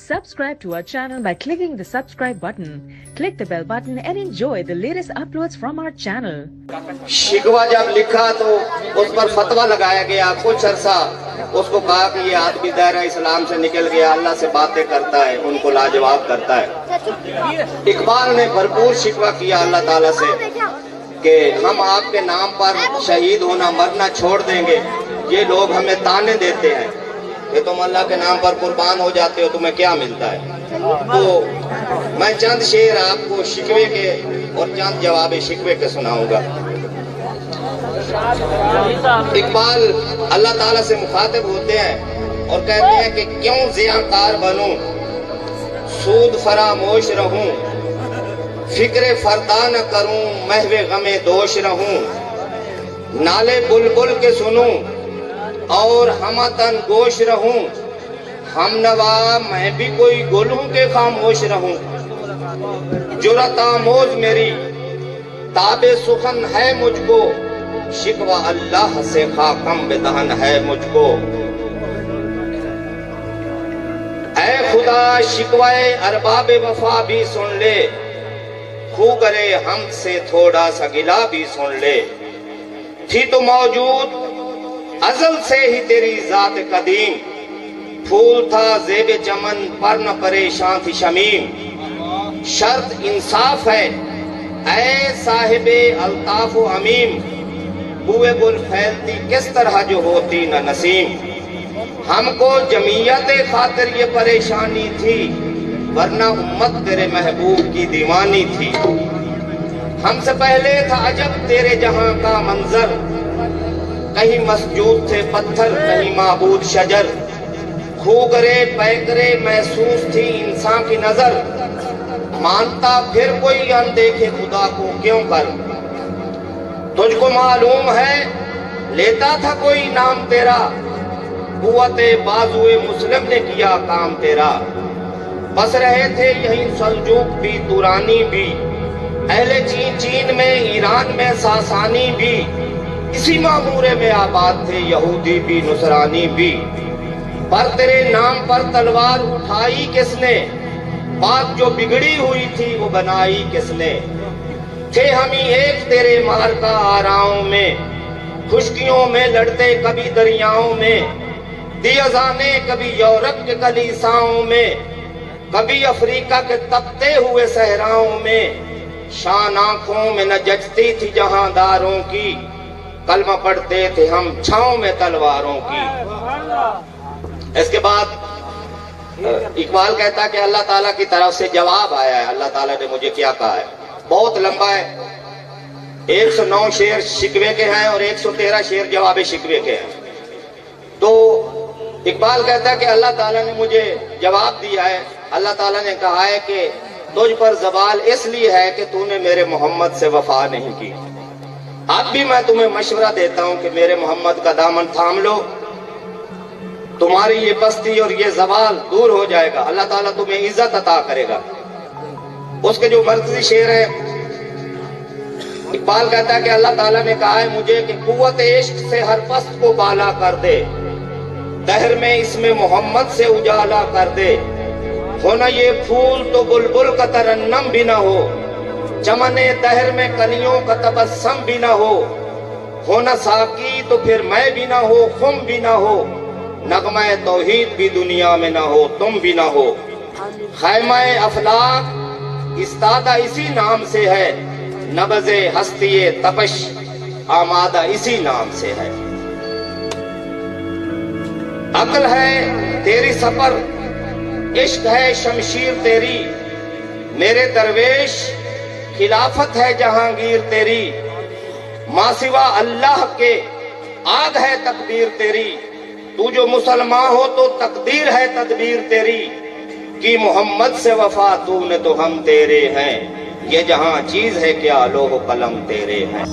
Subscribe to our channel by clicking the subscribe button. Click the bell button and enjoy the latest uploads from our channel. शिकवा जब लिखा तो उस पर फतवा लगाया गया। कुछ अरसा उसको कहा कि ये आदमी दायरा इस्लाम से निकल गया, अल्लाह से बातें करता है, उनको लाजवाब करता है। इकबाल ने भरपूर शिकवा किया अल्लाह ताला से कि हम आपके नाम पर शहीद होना मरना छोड़ देंगे। ये लोग हमें ताने देते हैं कि तुम अल्लाह के नाम पर कुर्बान हो जाते हो, तुम्हें क्या मिलता है। तो मैं चंद शेर आपको शिकवे के और चंद जवाब शिकवे के सुनाऊंगा। इकबाल अल्लाह ताला से मुखातिब होते हैं और कहते हैं कि क्यों ज़ियाकार बनूं, सूद फरामोश रहूं, फिक्रे फरदा न करूं, महवे गमे दोष रहूं, नाले बुलबुल के सुनूं और हमतन गोश रहूं, हम नवा मैं भी कोई गुल हूं के खामोश रहूं। जुरत आमोज मेरी ताबे सुखन है मुझको, शिकवा अल्लाह से खाकम बेदहन है मुझको। ऐ खुदा शिकवाए अरबाबे वफा भी सुन ले, खू करे हमसे थोड़ा सा गिला भी सुन ले। थी तो मौजूद अजल से ही तेरी जात कदीम, फूल था ज़ेब चमन पर न परेशान थी शमीम। शर्त इंसाफ है ऐ साहिबे अल्ताफ व अमीम, बुए गुल फैलती किस तरह जो होती न नसीम। हमको जमीयत खातिर ये परेशानी थी, वरना उम्मत तेरे महबूब की दीवानी थी। हमसे पहले था अजब तेरे जहां का मंजर, कहीं मस्जूद थे पत्थर कहीं माबूद शजर। खूगरे पैकरे महसूस थी इंसान की नजर, मानता फिर कोई अनदेखे खुदा को क्यों कर। तुझको मालूम है लेता था कोई नाम तेरा, कुव्वते बाजुए मुस्लिम ने किया काम तेरा। बस रहे थे यहीं सल्जूक भी तुरानी भी, अहले चीन में ईरान में सासानी भी, इसी मामूरे में आबाद थे यहूदी भी नुसरानी भी। पर तेरे नाम पर तलवार उठाई किसने, बात जो बिगड़ी हुई थी वो बनाई किसने। थे हम ही एक तेरे मार का आराओं में, खुशकियों में लड़ते कभी दरियाओं में, दियाजाने कभी यूरोप के कलीसाओं में, कभी अफ्रीका के तपते हुए सहराओं में। शान आंखों में न जचती थी जहांदारों की, कलमा पढ़ते थे हम छांव में तलवारों की। इसके बाद इकबाल कहता है कि अल्लाह ताला की तरफ से जवाब आया है। अल्लाह ताला ने मुझे क्या कहा है, बहुत लंबा है। 109 शेर शिकवे के हैं और 113 शेर जवाब शिकवे के हैं। तो इकबाल कहता है कि अल्लाह ताला ने मुझे जवाब दिया है। अल्लाह ताला ने कहा है कि तुझ पर ज़वाल इसलिए है कि तूने मेरे मोहम्मद से वफा नहीं की। अब भी मैं तुम्हें मशवरा देता हूं कि मेरे मोहम्मद का दामन थाम लो, तुम्हारी ये पस्ती और ये ज़वाल दूर हो जाएगा, अल्लाह ताला तुम्हें इज्जत अता करेगा। उसके जो मरकजी शेर है, इकबाल कहता है कि अल्लाह ताला ने कहा है मुझे कि कुव्वत इश्क से हर पस्त को बाला कर दे, दहर में इसमें मोहम्मद से उजाला कर दे। हो न ये फूल तो बुलबुल का तरन्नम भी न हो, चमने दहर में कलियों का तबस्सम भी न हो न साकी तो फिर मैं भी न हो, खुम भी न हो, नगमे तौहीद भी दुनिया में न हो, तुम भी न हो। खैमाए अफलाक इस्तादा इसी नाम से है, नबज़े हस्तिये तपश आमादा इसी नाम से है। अक्ल है तेरी सफर, इश्क है शमशीर तेरी, मेरे दरवेश खिलाफत है जहांगीर तेरी। माँ सिवा अल्लाह के आग है तकदीर तेरी, तू जो मुसलमान हो तो तकदीर है तदबीर तेरी। कि मोहम्मद से वफा तूने तो हम तेरे हैं, ये जहां चीज है क्या लोह कलम तेरे हैं।